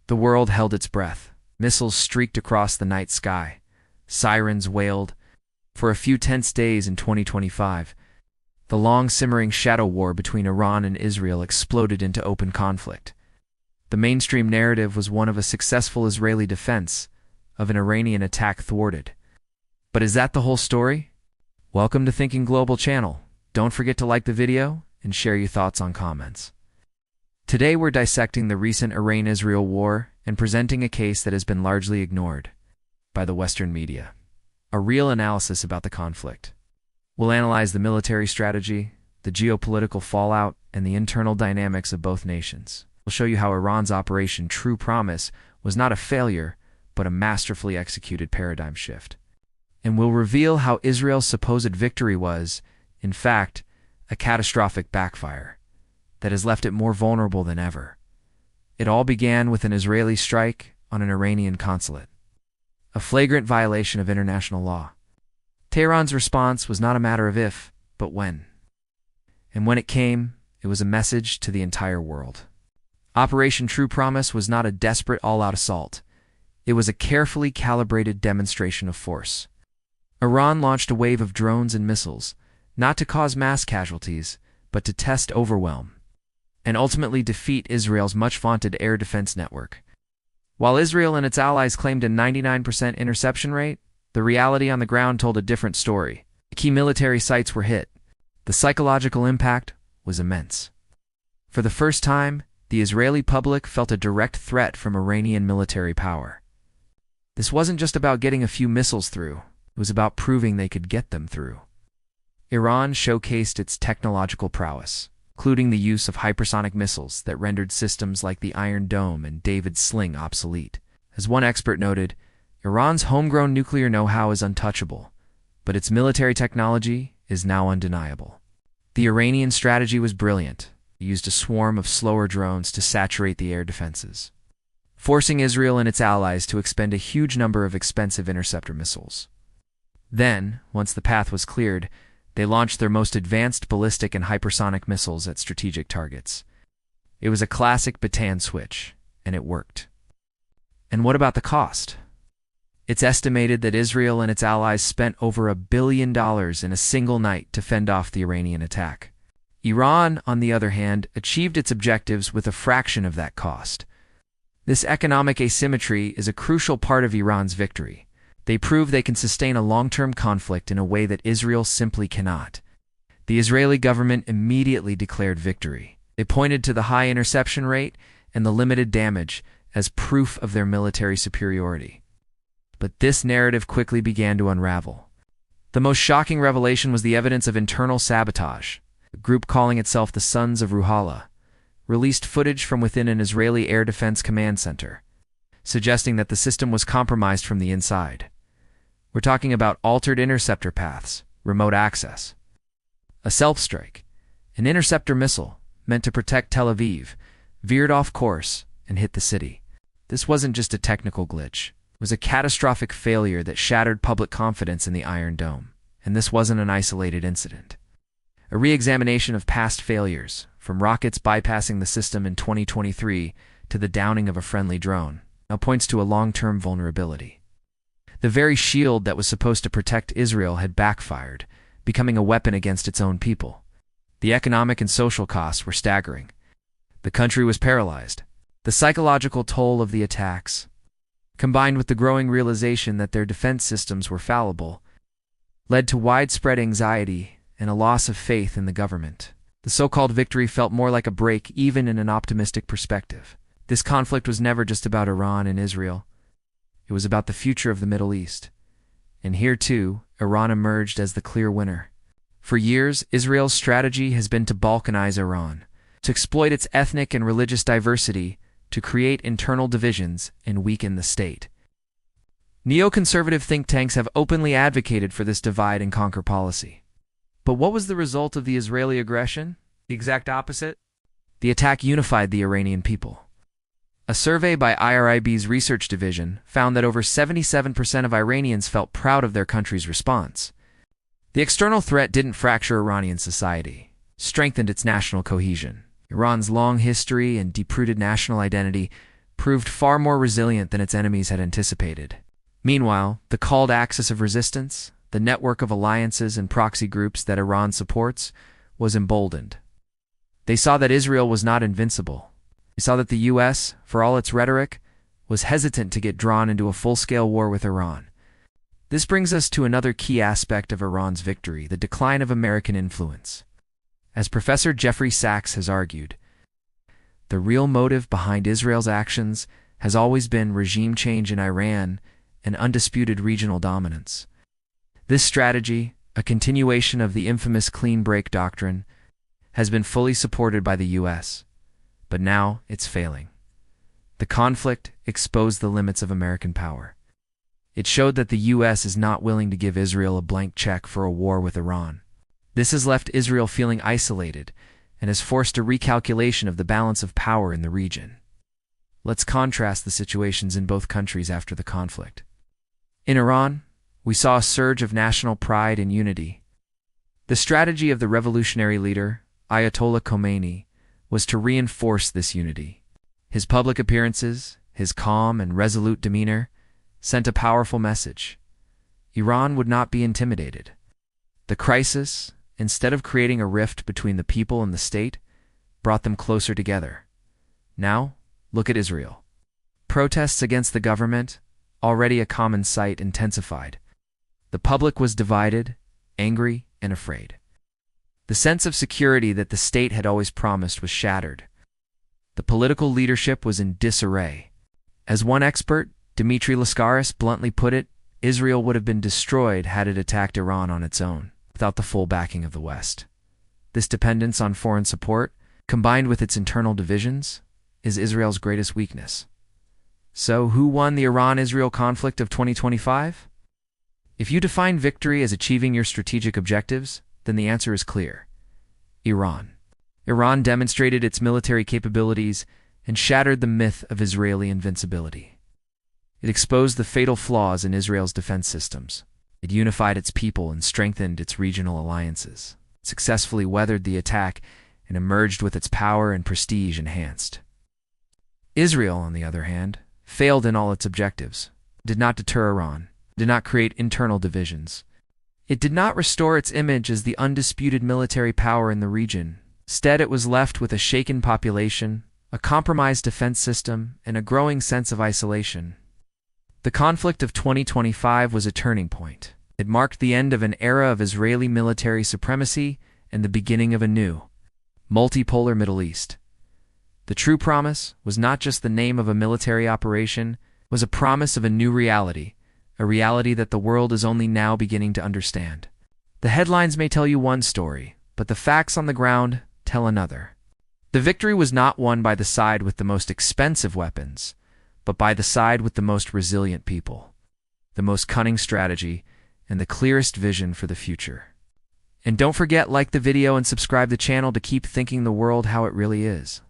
The world held its breath. Missiles streaked across the night sky. Sirens wailed. For a few tense days in 2025, the long-simmering shadow war between Iran and Israel exploded into open conflict. The mainstream narrative was one of a successful Israeli defense, of an Iranian attack thwarted. But is that the whole story? Welcome to Thinking Global channel. Don't forget to like the video and share your thoughts on comments. Today we're dissecting the recent Iran-Israel war and presenting a case that has been largely ignored by the Western media. A real analysis about the conflict. We'll analyze the military strategy, the geopolitical fallout, and the internal dynamics of both nations. We'll show you how Iran's Operation True Promise was not a failure, but a masterfully executed paradigm shift. And we'll reveal how Israel's supposed victory was, in fact, a catastrophic backfire that has left it more vulnerable than ever. It all began with an Israeli strike on an Iranian consulate, a flagrant violation of international law. Tehran's response was not a matter of if, but when. And when it came, it was a message to the entire world. Operation True Promise was not a desperate all-out assault. It was a carefully calibrated demonstration of force. Iran launched a wave of drones and missiles, not to cause mass casualties, but to test overwhelm, and ultimately defeat Israel's much-vaunted air defense network. While Israel and its allies claimed a 99% interception rate, the reality on the ground told a different story. Key military sites were hit. The psychological impact was immense. For the first time, the Israeli public felt a direct threat from Iranian military power. This wasn't just about getting a few missiles through. It was about proving they could get them through. Iran showcased its technological prowess, including the use of hypersonic missiles that rendered systems like the Iron Dome and David's Sling obsolete. As one expert noted, Iran's homegrown nuclear know-how is untouchable, but its military technology is now undeniable. The Iranian strategy was brilliant. It used a swarm of slower drones to saturate the air defenses, forcing Israel and its allies to expend a huge number of expensive interceptor missiles. Then, once the path was cleared, they launched their most advanced ballistic and hypersonic missiles at strategic targets. It was a classic baton switch, and it worked. And what about the cost? It's estimated that Israel and its allies spent over $1 billion in a single night to fend off the Iranian attack. Iran, on the other hand, achieved its objectives with a fraction of that cost. This economic asymmetry is a crucial part of Iran's victory. They prove they can sustain a long-term conflict in a way that Israel simply cannot. The Israeli government immediately declared victory. They pointed to the high interception rate and the limited damage as proof of their military superiority. But this narrative quickly began to unravel. The most shocking revelation was the evidence of internal sabotage. A group calling itself the Sons of Ruhollah released footage from within an Israeli air defense command center, suggesting that the system was compromised from the inside. We're talking about altered interceptor paths, remote access, a self-strike, an interceptor missile meant to protect Tel Aviv, veered off course and hit the city. This wasn't just a technical glitch. It was a catastrophic failure that shattered public confidence in the Iron Dome. And this wasn't an isolated incident. A re-examination of past failures, from rockets bypassing the system in 2023 to the downing of a friendly drone, now points to a long-term vulnerability. The very shield that was supposed to protect Israel had backfired, becoming a weapon against its own people. The economic and social costs were staggering. The country was paralyzed. The psychological toll of the attacks, combined with the growing realization that their defense systems were fallible, led to widespread anxiety and a loss of faith in the government. The so-called victory felt more like a break even in an optimistic perspective. This conflict was never just about Iran and Israel. It was about the future of the Middle East. And here, too, Iran emerged as the clear winner. For years, Israel's strategy has been to balkanize Iran, to exploit its ethnic and religious diversity, to create internal divisions and weaken the state. Neoconservative think tanks have openly advocated for this divide-and-conquer policy. But what was the result of the Israeli aggression? The exact opposite? The attack unified the Iranian people. A survey by IRIB's research division found that over 77% of Iranians felt proud of their country's response. The external threat didn't fracture Iranian society, strengthened its national cohesion. Iran's long history and deep-rooted national identity proved far more resilient than its enemies had anticipated. Meanwhile, the called axis of resistance, the network of alliances and proxy groups that Iran supports, was emboldened. They saw that Israel was not invincible. They saw that the U.S., for all its rhetoric, was hesitant to get drawn into a full-scale war with Iran. This brings us to another key aspect of Iran's victory, the decline of American influence. As Professor Jeffrey Sachs has argued, the real motive behind Israel's actions has always been regime change in Iran and undisputed regional dominance. This strategy, a continuation of the infamous clean break doctrine, has been fully supported by the U.S., but now it's failing. The conflict exposed the limits of American power. It showed that the U.S. is not willing to give Israel a blank check for a war with Iran. This has left Israel feeling isolated and has forced a recalculation of the balance of power in the region. Let's contrast the situations in both countries after the conflict. In Iran, we saw a surge of national pride and unity. The strategy of the revolutionary leader, Ayatollah Khomeini, was to reinforce this unity. His public appearances, his calm and resolute demeanor, sent a powerful message. Iran would not be intimidated. The crisis, instead of creating a rift between the people and the state, brought them closer together. Now, look at Israel. Protests against the government, already a common sight, intensified. The public was divided, angry, and afraid. The sense of security that the state had always promised was shattered. The political leadership was in disarray. As one expert, Dmitry Laskaris, bluntly put it, Israel would have been destroyed had it attacked Iran on its own, without the full backing of the West. This dependence on foreign support, combined with its internal divisions, is Israel's greatest weakness. So, who won the Iran-Israel conflict of 2025? If you define victory as achieving your strategic objectives, then the answer is clear: Iran. Iran demonstrated its military capabilities and shattered the myth of Israeli invincibility. It exposed the fatal flaws in Israel's defense systems. It unified its people and strengthened its regional alliances. It successfully weathered the attack and emerged with its power and prestige enhanced. Israel, on the other hand, failed in all its objectives, did not deter Iran, did not create internal divisions. It did not restore its image as the undisputed military power in the region. Instead, it was left with a shaken population, a compromised defense system, and a growing sense of isolation. The conflict of 2025 was a turning point. It marked the end of an era of Israeli military supremacy and the beginning of a new, multipolar Middle East. The true promise was not just the name of a military operation, it was a promise of a new reality, a reality that the world is only now beginning to understand. The headlines may tell you one story, but the facts on the ground tell another. The victory was not won by the side with the most expensive weapons, but by the side with the most resilient people, the most cunning strategy, and the clearest vision for the future. And don't forget, like the video and subscribe the channel to keep thinking the world how it really is.